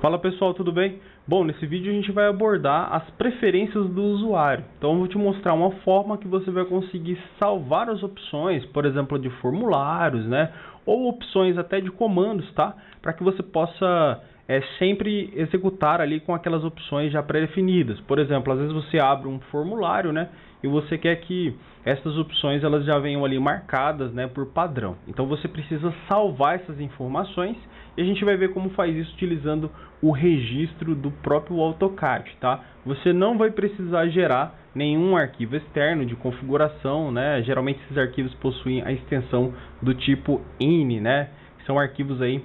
Fala pessoal, tudo bem? Bom, nesse vídeo a gente vai abordar as preferências do usuário. Então eu vou te mostrar uma forma que você vai conseguir salvar as opções, por exemplo, de formulários, né? Ou opções até de comandos, tá? Para que você possa sempre executar ali com aquelas opções já pré-definidas. Por exemplo, às vezes você abre um formulário, né? E você quer que essas opções elas já venham ali marcadas, né, por padrão. Então você precisa salvar essas informações e a gente vai ver como faz isso utilizando o registro do próprio AutoCAD, tá? Você não vai precisar gerar nenhum arquivo externo de configuração, né? Geralmente esses arquivos possuem a extensão do tipo INI, né? São arquivos aí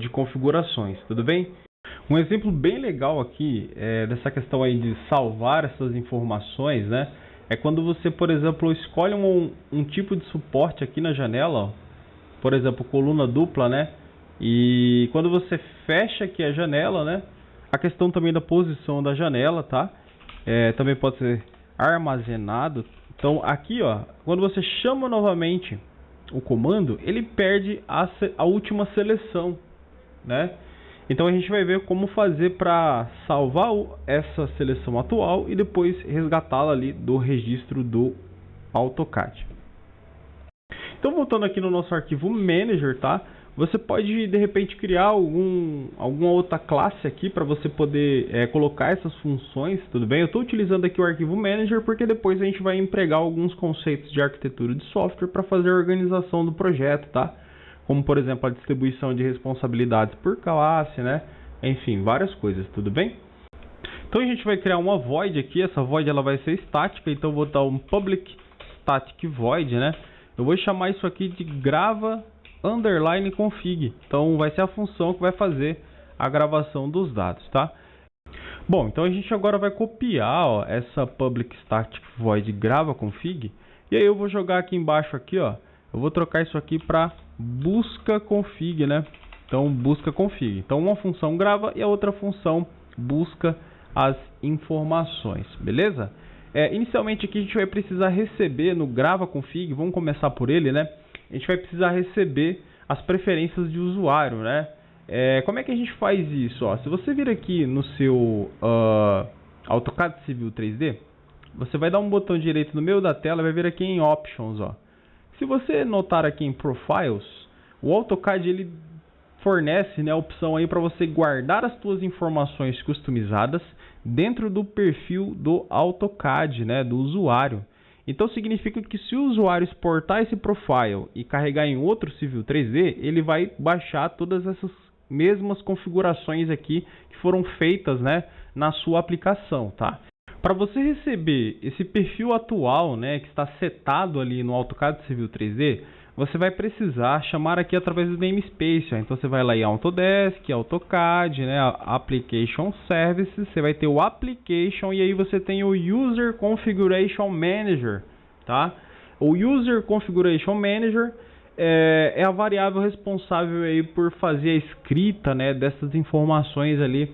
de configurações, tudo bem? Um exemplo bem legal aqui dessa questão aí de salvar essas informações, né? É quando você, por exemplo, escolhe um tipo de suporte aqui na janela, ó, por exemplo, coluna dupla, né? E quando você fecha aqui a janela, né? A questão também da posição da janela, tá? Também pode ser armazenado. Então aqui, ó, quando você chama novamente o comando, ele perde a última seleção, né? Então a gente vai ver como fazer para salvar essa seleção atual e depois resgatá-la ali do registro do AutoCAD. Então voltando aqui no nosso arquivo Manager, tá? Você pode de repente criar alguma outra classe aqui para você poder colocar essas funções, tudo bem? Eu estou utilizando aqui o arquivo Manager porque depois a gente vai empregar alguns conceitos de arquitetura de software para fazer a organização do projeto, tá? Como, por exemplo, a distribuição de responsabilidades por classe, né? Enfim, várias coisas, tudo bem? Então a gente vai criar uma void aqui, essa void ela vai ser estática, então eu vou dar um public static void, né? Eu vou chamar isso aqui de grava underline config, então vai ser a função que vai fazer a gravação dos dados, tá? Bom, então a gente agora vai copiar, ó, essa public static void grava config, e aí eu vou jogar aqui embaixo aqui, ó, eu vou trocar isso aqui para busca config, né? Então busca config. Então uma função grava e a outra função busca as informações, beleza? Inicialmente aqui a gente vai precisar receber no grava config, vamos começar por ele, né? A gente vai precisar receber as preferências de usuário, né? Como é que a gente faz isso? Ó, se você vir aqui no seu AutoCAD Civil 3D, você vai dar um botão direito no meio da tela e vai vir aqui em Options, ó. Se você notar aqui em Profiles, o AutoCAD ele fornece, né, a opção aí para você guardar as suas informações customizadas dentro do perfil do AutoCAD, né, do usuário. Então significa que se o usuário exportar esse profile e carregar em outro Civil 3D, ele vai baixar todas essas mesmas configurações aqui que foram feitas, né, na sua aplicação, tá? Para você receber esse perfil atual, né, que está setado ali no AutoCAD Civil 3D, você vai precisar chamar aqui através do namespace. Ó. Então você vai lá em Autodesk, AutoCAD, né, Application Services, você vai ter o Application e aí você tem o User Configuration Manager, tá? O User Configuration Manager é a variável responsável aí por fazer a escrita, né, dessas informações ali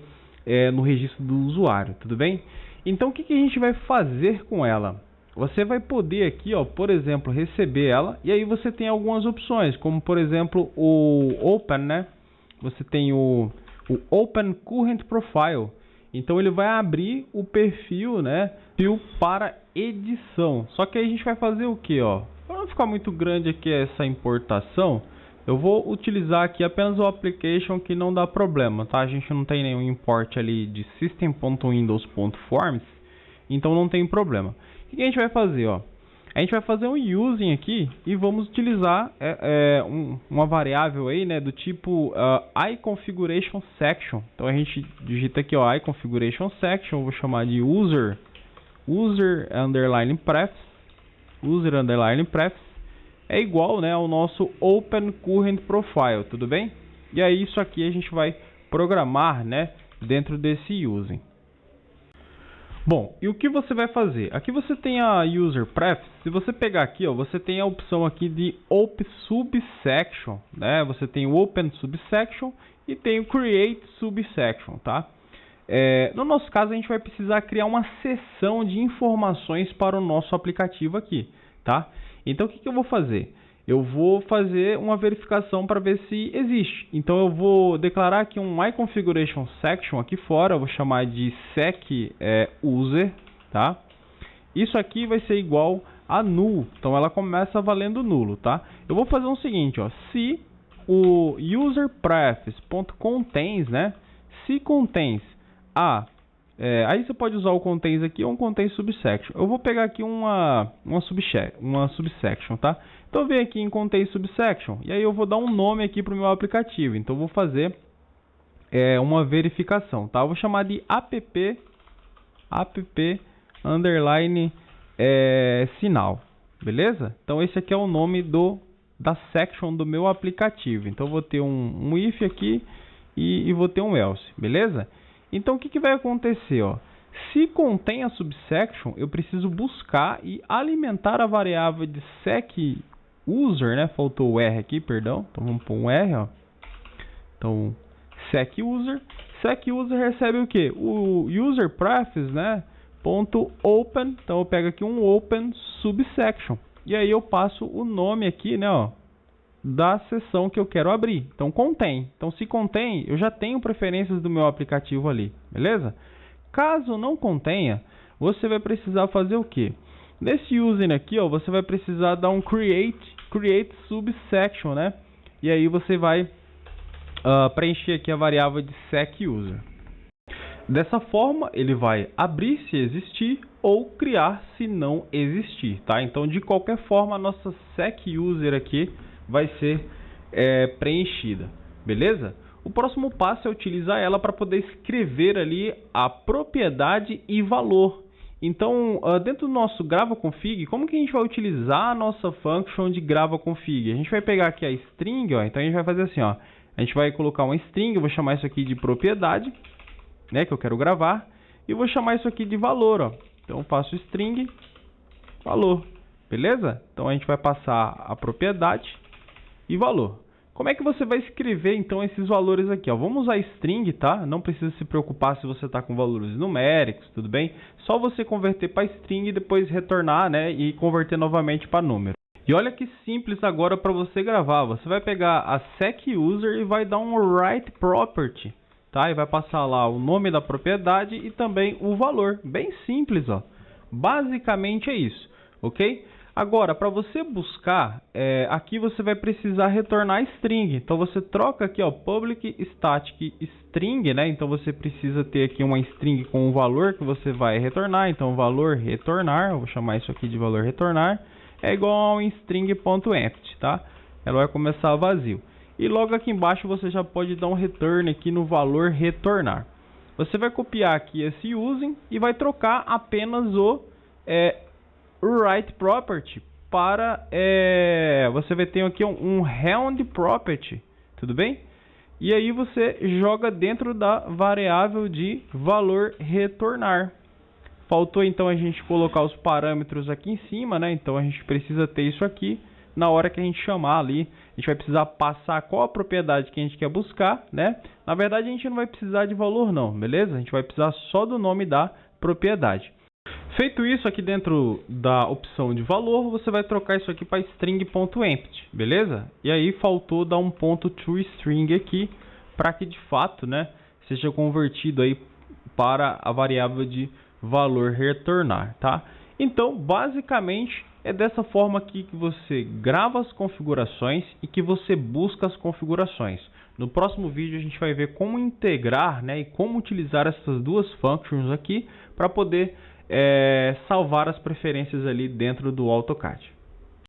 no registro do usuário, tudo bem? Então o que a gente vai fazer com ela? Você vai poder aqui, ó, por exemplo, receber ela e aí você tem algumas opções, como por exemplo o Open, né? Você tem o Open Current Profile. Então ele vai abrir o perfil, né, para edição. Só que aí a gente vai fazer o que, ó? Para não ficar muito grande aqui essa importação, eu vou utilizar aqui apenas o application que não dá problema, tá? A gente não tem nenhum import ali de system.windows.forms, então não tem problema. O que a gente vai fazer, ó? A gente vai fazer um using aqui e vamos utilizar uma variável aí, né, do tipo iConfigurationSection. Então a gente digita aqui, ó, iConfigurationSection, eu vou chamar de user underline prefs, user underline prefs. É igual, né, ao nosso Open Current Profile, tudo bem? E aí isso aqui a gente vai programar, né, dentro desse using. Bom, e o que você vai fazer? Aqui você tem a User Prefs. Se você pegar aqui, ó, você tem a opção aqui de Open Subsection, né? Você tem o Open Subsection e tem o Create Subsection, tá? No nosso caso, a gente vai precisar criar uma seção de informações para o nosso aplicativo aqui, tá? Então, o que eu vou fazer? eu vou fazer uma verificação para ver se existe. Então eu vou declarar aqui um myConfigurationSection aqui fora, eu vou chamar de secUser, tá? Isso aqui vai ser igual a null, então ela começa valendo nulo, tá? Eu vou fazer o seguinte, ó, se o userPrefs.contains, né? Se contains aí você pode usar o contains aqui ou um contains subsection. Eu vou pegar aqui uma subsection, tá? Então eu venho aqui em contains subsection e aí eu vou dar um nome aqui para o meu aplicativo. Então eu vou fazer uma verificação, tá? Eu vou chamar de app underline sinal, beleza? Então esse aqui é o nome da section do meu aplicativo. Então eu vou ter um if aqui e vou ter um else, beleza? Então o que vai acontecer, ó? Se contém a subsection, eu preciso buscar e alimentar a variável de secUser, né? Faltou o R aqui, perdão. Então vamos pôr um R, ó. Então secUser recebe o que? O userPrefs, né? .open, então eu pego aqui um open subsection e aí eu passo o nome aqui, né, ó, da seção que eu quero abrir. Então contém. Então se contém, eu já tenho preferências do meu aplicativo ali, beleza? Caso não contenha, você vai precisar fazer o que? Nesse using aqui, ó, você vai precisar dar um create subsection, né? E aí você vai preencher aqui a variável de secUser. Dessa forma, ele vai abrir se existir ou criar se não existir, tá? Então, de qualquer forma, a nossa secUser aqui vai ser preenchida, beleza? O próximo passo é utilizar ela para poder escrever ali a propriedade e valor. Então, dentro do nosso gravaconfig, como que a gente vai utilizar a nossa function de gravaconfig? A gente vai pegar aqui a string, ó, então a gente vai fazer assim, ó, a gente vai colocar uma string, eu vou chamar isso aqui de propriedade, né, que eu quero gravar, e vou chamar isso aqui de valor, ó. Então eu faço string valor, beleza? Então a gente vai passar a propriedade e valor. Como é que você vai escrever então esses valores aqui, ó? Vamos usar string, tá? Não precisa se preocupar se você está com valores numéricos, tudo bem? Só você converter para string e depois retornar, né, e converter novamente para número. E olha que simples agora para você gravar. Você vai pegar a secUser e vai dar um writeProperty, tá? E vai passar lá o nome da propriedade e também o valor. Bem simples, ó. Basicamente é isso, ok? Agora, para você buscar, aqui você vai precisar retornar string. Então você troca aqui, ó, public static string, né? Então você precisa ter aqui uma string com o valor que você vai retornar. Então valor retornar, eu vou chamar isso aqui de valor retornar, é igual a um string.empty, tá? Ela vai começar vazio. E logo aqui embaixo você já pode dar um return aqui no valor retornar. Você vai copiar aqui esse using e vai trocar apenas o writeProperty para você vai ter aqui um roundProperty, tudo bem? E aí você joga dentro da variável de valor retornar. Faltou então a gente colocar os parâmetros aqui em cima, né? Então a gente precisa ter isso aqui. Na hora que a gente chamar ali, a gente vai precisar passar qual a propriedade que a gente quer buscar, né? Na verdade, a gente não vai precisar de valor não, beleza? A gente vai precisar só do nome da propriedade. Feito isso, aqui dentro da opção de valor, você vai trocar isso aqui para string.empty, beleza? E aí faltou dar um ponto toString aqui, para que de fato, né, seja convertido aí para a variável de valor retornar, tá? Então, basicamente, é dessa forma aqui que você grava as configurações e que você busca as configurações. No próximo vídeo a gente vai ver como integrar, né, e como utilizar essas duas functions aqui para poder salvar as preferências ali dentro do AutoCAD.